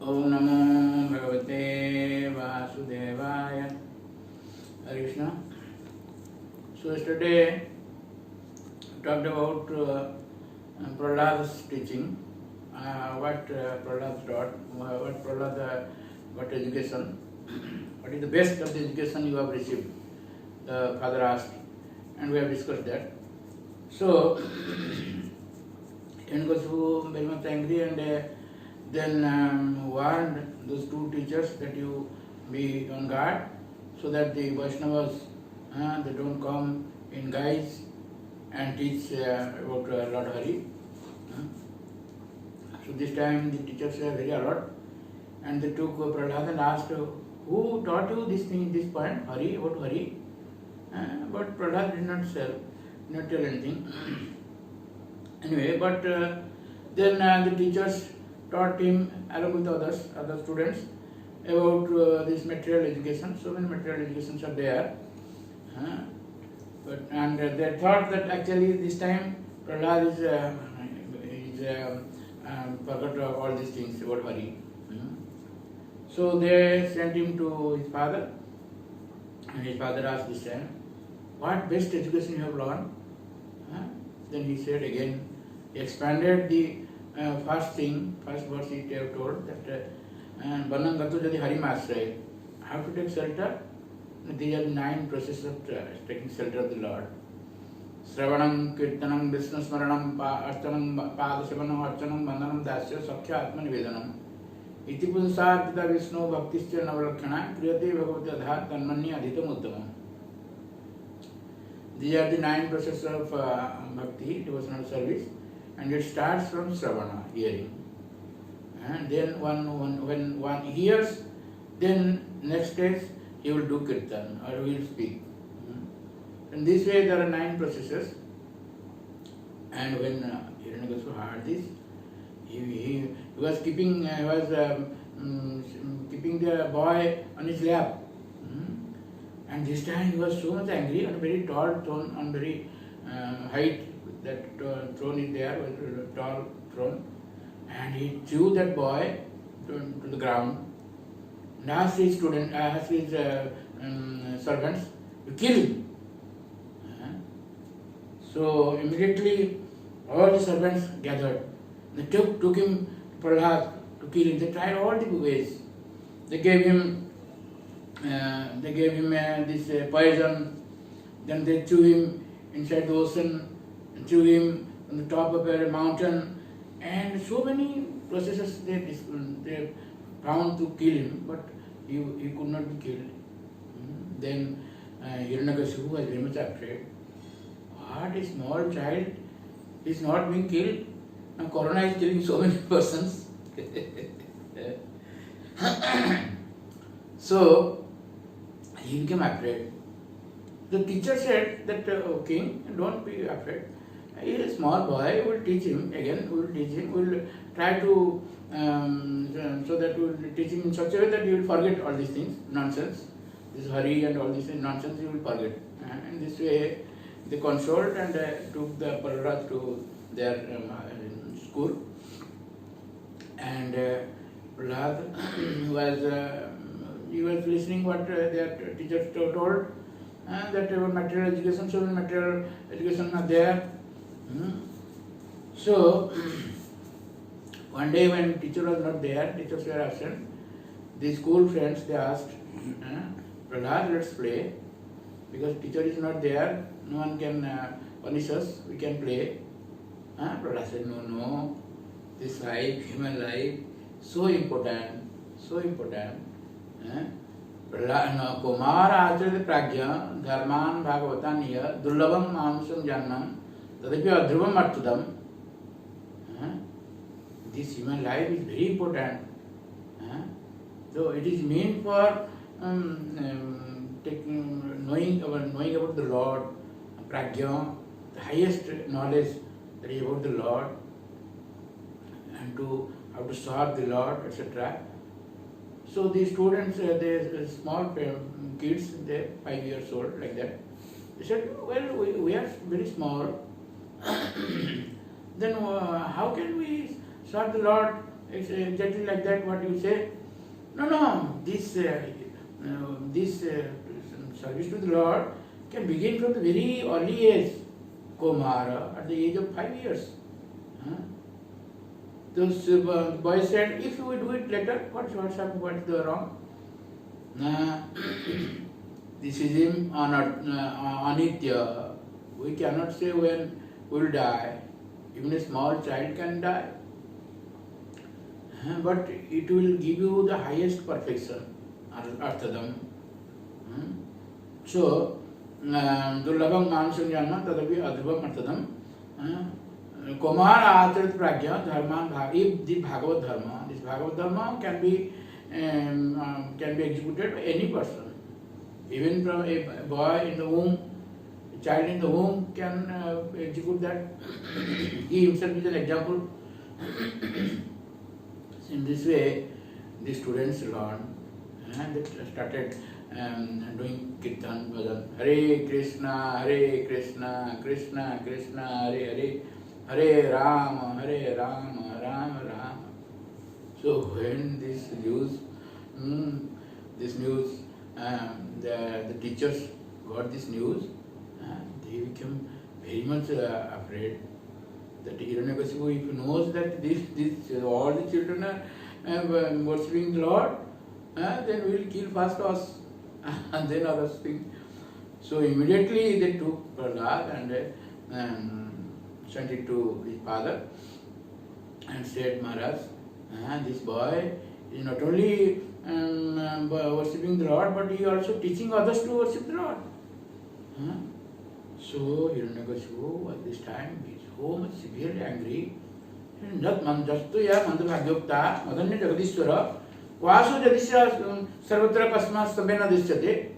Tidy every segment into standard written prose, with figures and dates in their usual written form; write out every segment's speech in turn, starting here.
Om Namo Bhagavate Vasudevaya. Hare Krishna. So yesterday we talked about Prahlad's teaching, what Prahlad taught, what Prahlad got education, what is the best of the education you have received, the father asked, and we have discussed that. So, Hiranyakashipu very much angry and then warned those two teachers that you be on guard so that the Vaishnavas they don't come in guise and teach about Lord Hari. So this time the teachers were very alert and they took Prahlad and asked, who taught you this thing, this point, Hari, about Hari? But Prahlad did not tell anything. Anyway, but then the teachers taught him along with other students about this material education. So many material educations are there. And they thought that actually this time Prahlad is forgot all these things about Hari. So they sent him to his father, and his father asked this time, what best education you have learned? Then he said again, he expanded the first verse he told that Banam Gatu Jadi Harimasray, how to take shelter? These are the 9 processes of taking shelter of the Lord. Sravanam, Kirtanam, Vishnu Smaranam, Archanam, Padasevanam, Archanam, Bandanam, Dasya, Sakhya, Atman Vedanam. Iti Punsar Pita Vishnu Bhaktischa Navalakshana, Kriyate Bhagavati Adhat, Tanmanya Adhitam Uttamam. These are the 9 processes of bhakti, devotional service, and it starts from Sravana, hearing. And then when one hears, then next stage he will do kirtan or he will speak. In this way there are 9 processes. And when Hiranyakashipu heard this, he was keeping the boy on his lap. And this time he was so much angry on a very tall throne, on very height. That throne is there, was a tall throne. And he threw that boy to the ground. And asked his servants to kill him. So immediately all the servants gathered. They took him to Prahlad to kill him. They tried all the ways. They gave him this poison. Then they threw him inside the ocean, and threw him on the top of a mountain, and so many processes they found to kill him, but he could not be killed. Then Hiranyakashipu was very much afraid. What, a small child is not being killed? Now Corona is killing so many persons. So he became afraid. The teacher said that, King, don't be afraid. He is a small boy, we will teach him again, we will try to, so that we will teach him in such a way that he will forget all these things, nonsense. This Hari and all these things, nonsense, he will forget. In this way, they consoled and took the Prahlad to their school. And Prahlad was listening what their teachers told, and that material education, so many material education are there. So one day when teacher was not there, teachers were absent, the school friends, they asked, Prahlad, let's play, because teacher is not there, no one can punish us, we can play. Prahlad said, no, this life, human life, so important. Kumar Acharya Pragya, Dharman Bhagavataniya, Dullabam Mamsam Jannam, Tadapi Adhrubam Artudam. This human life is very important. So it is meant for knowing about the Lord, Pragya, the highest knowledge that is about the Lord, and to how to serve the Lord, etc. So the students, they small kids, they 5 years old, like that. They said, well, we are very small. Then how can we serve the Lord It's exactly like that what you say. No, this service to the Lord can begin from the very early age. Kumara at the age of 5 years. Huh? Those boys said, if we do it later, what's the wrong? This is him anitya. We cannot say when we will die. Even a small child can die. But it will give you the highest perfection, arthadam. So, दुर्लभम मानुषं जन्म तदपि अद्भुतम अर्थदम कुमार आचरित प्रज्ञा धर्मान if the Bhagavad Dharma, this Bhagavad Dharma can be executed by any person, even from a boy in the womb, a child in the womb can execute that. He himself is an example. In this way, the students learn and they started doing kirtan bhajan. Hare Krishna, Krishna Krishna, Hare Hare, Hare Rama, Rama Rama. So when this news, the teachers got this news, they became very much afraid. That Hiranyakasipu, if he knows that all the children are worshipping the Lord, then we will kill first us and then others things. So immediately they took Prahlad and sent it to his father and said, Maharaj, this boy is not only worshipping the Lord, but he also teaching others to worship the Lord. So Hiranyakasipu at this time is so much severely angry. Jastu ya mandabhagyokta madanya jagadishwara vasu jadisya sarvatra kasma sabena disyate.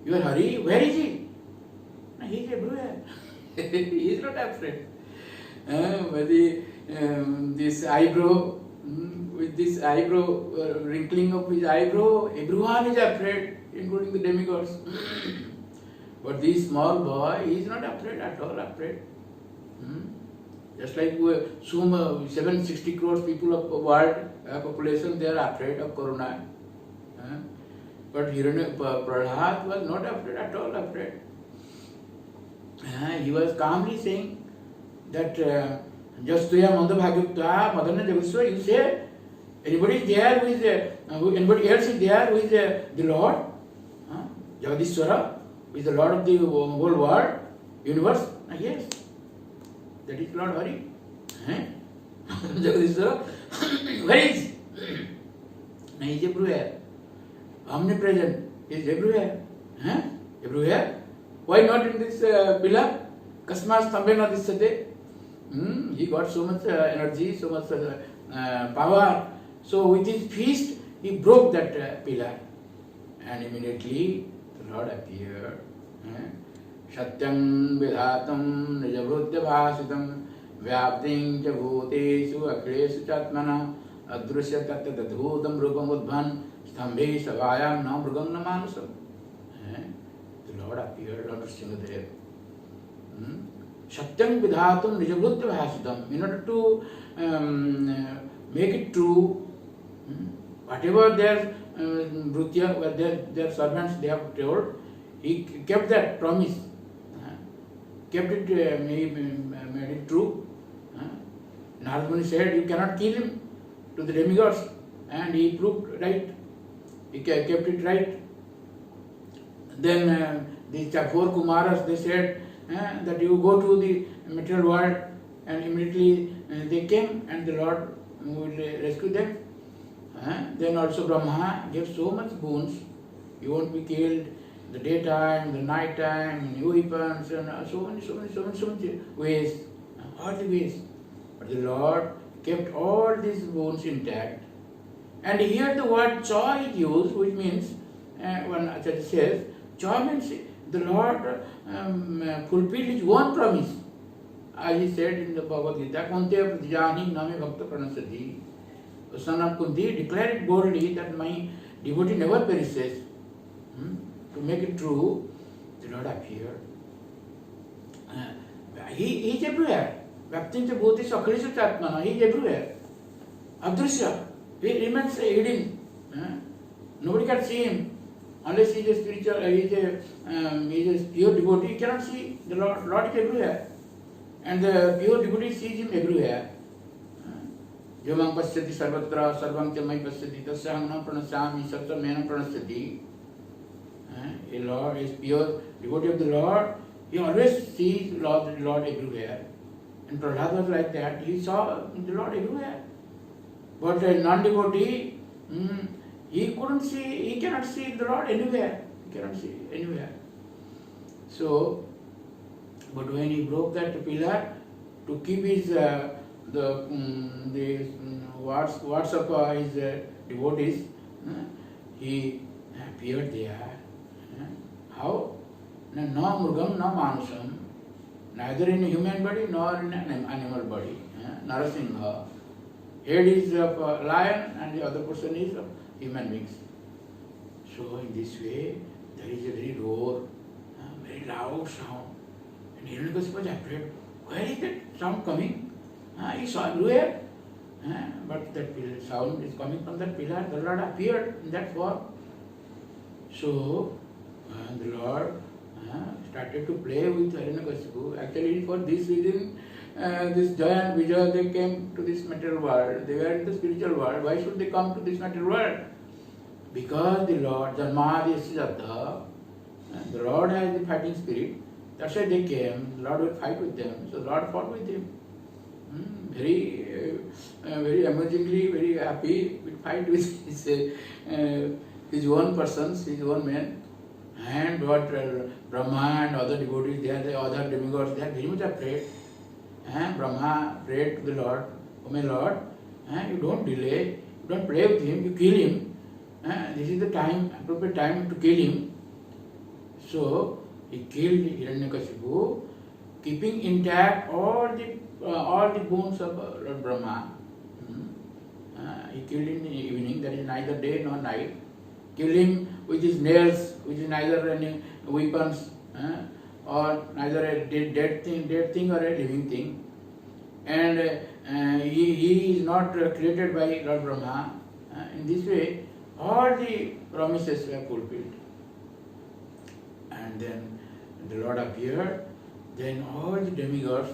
Your Hari, where is he? He is everywhere. He is not afraid. This eyebrow, with this eyebrow, wrinkling of his eyebrow, everyone is afraid, including the demigods. But this small boy, he is not afraid at all, afraid. Just like 760 crores people of the world population, they are afraid of Corona. But Prahlad was not afraid at all, afraid. He was calmly saying that Jastuya Mandabhagyukta Madana Jagaswa, you say, anybody is there who is, anybody else is there who is the Lord? Jagadishwara? Is the Lord of the whole world, universe? Yes, that is Lord Hari. Jagadishwara, where is he? He is everywhere, omnipresent, he is everywhere. Everywhere. Why not in this pillar? Kasma stambena disyate. He got so much energy, so much power. So with his fist, he broke that pillar. And immediately the Lord appeared. Satyam vidhatam nijavruddha bhasitam vyapting cha bhuteshu akhileshu chatmana adrusya tattadadhutam rupam udbhan stambhe savayam na mrugam na manusam. The Lord appeared, Lord Nrsimhadev. Satyam vidhatam nijavruddha bhasitam. In order to make it true, whatever their Vrutya, their servants, they have told, he kept that promise, kept it, made it true. Narad Muni said, you cannot kill him to the demigods, and he proved right. He kept it right. Then these 4 Kumaras, they said that you go to the material world, and immediately they came, and the Lord will rescue them. Then also Brahma gave so much boons. You won't be killed the daytime, the night time, new weapons, and so many ways, all the ways. But the Lord kept all these boons intact. And here the word cha is used, which means, one Acharya says, cha means the Lord fulfilled his own promise. As he said in the Bhagavad Gita, Kunteya pratijani name bhakta pranasati. The son of Kunti declared boldly that my devotee never perishes. To make it true, the Lord appeared. He is everywhere. Vyaptincha bhuti sakhaleshu chatmana. He is everywhere. Adrishya. He remains hidden. Nobody can see him unless he is a spiritual, he is a pure devotee. He cannot see the Lord. Lord is everywhere, and the pure devotee sees him everywhere. Yamang pasyati sarvatra sarvam chamai pasyati tasyaham na pranasami satam mena pranasati. A Lord is pure devotee of the Lord. He always sees the Lord everywhere. And Prahlad was like that. He saw the Lord everywhere. But a non-devotee, he cannot see the Lord anywhere. He cannot see anywhere. So, but when he broke that pillar to keep his words of his devotees, he appeared there. How? No murgam, no manusam, neither in a human body nor in an animal body. Narasingha. Head is of a lion and the other person is of human beings. So in this way, there is a very roar, very loud sound. And Hiranyakashipu was afraid. Where is that sound coming? He saw everywhere. But that sound is coming from that pillar. The Lord appeared in that form. So the Lord started to play with Hiranyakashipu. Actually, for this reason, this Jaya and Vijaya, they came to this material world. They were in the spiritual world. Why should they come to this material world? Because the Lord, Janmadi Siddhartha, the Lord has the fighting spirit. That's why they came. The Lord will fight with them. So the Lord fought with him. Very amazingly, very happy. Will fight with his own persons, his own men. And what Brahma and other devotees, they are the other demigods, they are very much afraid. Brahma prayed to the Lord, "Oh my Lord, you don't delay, you don't play with him, you kill him. This is the time, appropriate time to kill him." So he killed Hiranyakashipu, keeping intact all the bones of Lord Brahma. He killed in the evening, that is neither day nor night. Kill him with his nails, which is neither any weapons or neither a dead thing or a living thing. And he is not created by Lord Brahma. In this way, all the promises were fulfilled. And then the Lord appeared. Then all the demigods,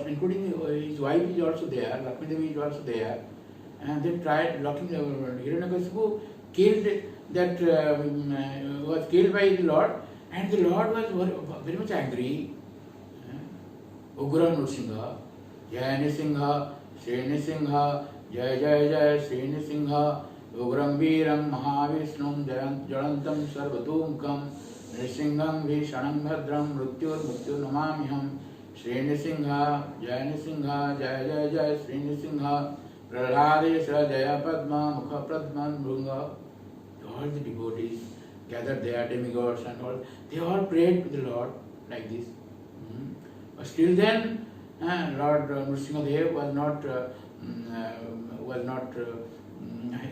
including his wife is also there, Lakshmi Devi is also there. And they tried locking the Hiranyakashipu killed that was killed by the Lord, and the Lord was very much angry. Ugra Nrsimha, Jaya Nrsimha, Sri Nrsimha, Jaya Jaya Jaya Sri Nrsimha, Ugram Veeram Mahavishnu Jalantam Sarvatumkam, Nrsimham Vishanam Bhadram Mrityur Mrityu Namamiham, Sri Nrsimha, Jaya Nrsimha, Jaya Jaya Jaya Sri Nrsimha, Praladesha Jaya Padma Mukha Pradman Brunga. All the devotees gathered there, demigods and all, they all prayed to the Lord like this. But still then, Lord Nrsimhadev was not,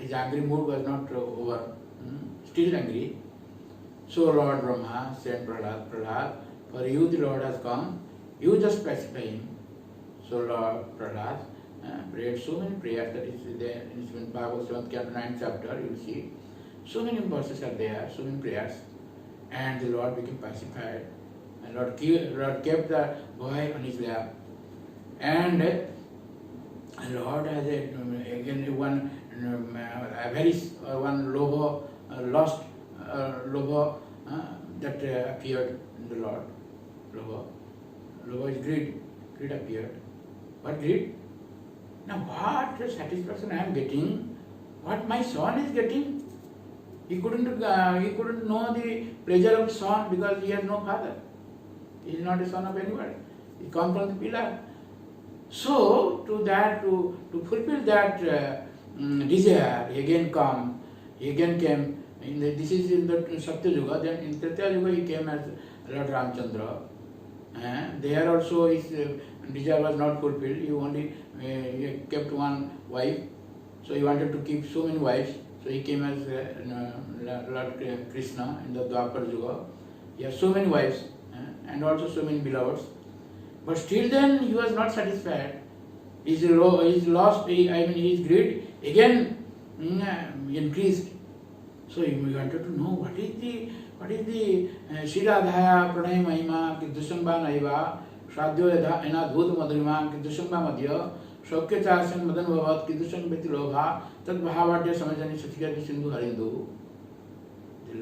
his angry mood was not over, still angry. So Lord Brahma said, Prahlad, for you the Lord has come, you just pacify him. So Lord Prahlad prayed so many prayers, that is there in Srimad Bhagavatam 7th chapter 9th chapter, you will see. So many verses are there, so many prayers. And the Lord became pacified. And Lord kept the boy on his lap. And Lord has one lost Lobha that appeared in the Lord. Lobha is greed. Greed appeared. What greed? Now what satisfaction I am getting, what my son is getting? He couldn't know the pleasure of his son because he has no father. He is not a son of anybody. He comes from the pillar. So to fulfill that desire, he again came. This is in the Satya Yuga. Then in Treta Yuga he came as Lord Ramchandra. There also his desire was not fulfilled. He kept one wife. So he wanted to keep so many wives. So he came as Lord Krishna in the Dwapar Yuga. He has so many wives and also so many beloveds. But still then he was not satisfied. His lost, his greed again increased. So he wanted to know what is the Shiradhaya Pranay Mahima Kiddusamba Naiva Shradyo Yadha Enadhut Madhurima Kiddusamba Madhya Shokyachasan Madan Bhavat Kiddusam Beti Lobha Tad Bhavadya Samajani Satyagati Sindhu Harindu. The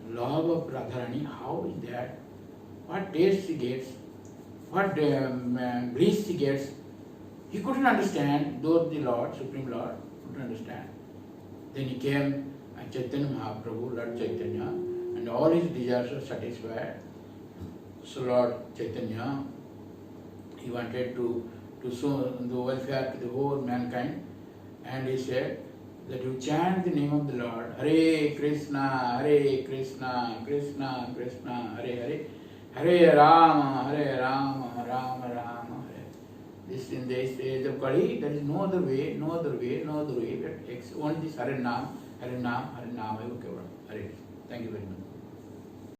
love of Radharani, how is that? What taste she gets? What bliss she gets? He couldn't understand, though the Lord, Supreme Lord, couldn't understand. Then he came, Chaitanya Mahaprabhu, Lord Chaitanya, and all his desires were satisfied. So Lord Chaitanya, he wanted to sow the welfare to the whole mankind, and he said that you chant the name of the Lord, Hare Krishna, Krishna Krishna, Hare Hare Rama, Rama Rama. This in this age of Kali, there is no other way, but only this Hare Nam, Hare Nam, Hare Nam, Hare. Thank you very much.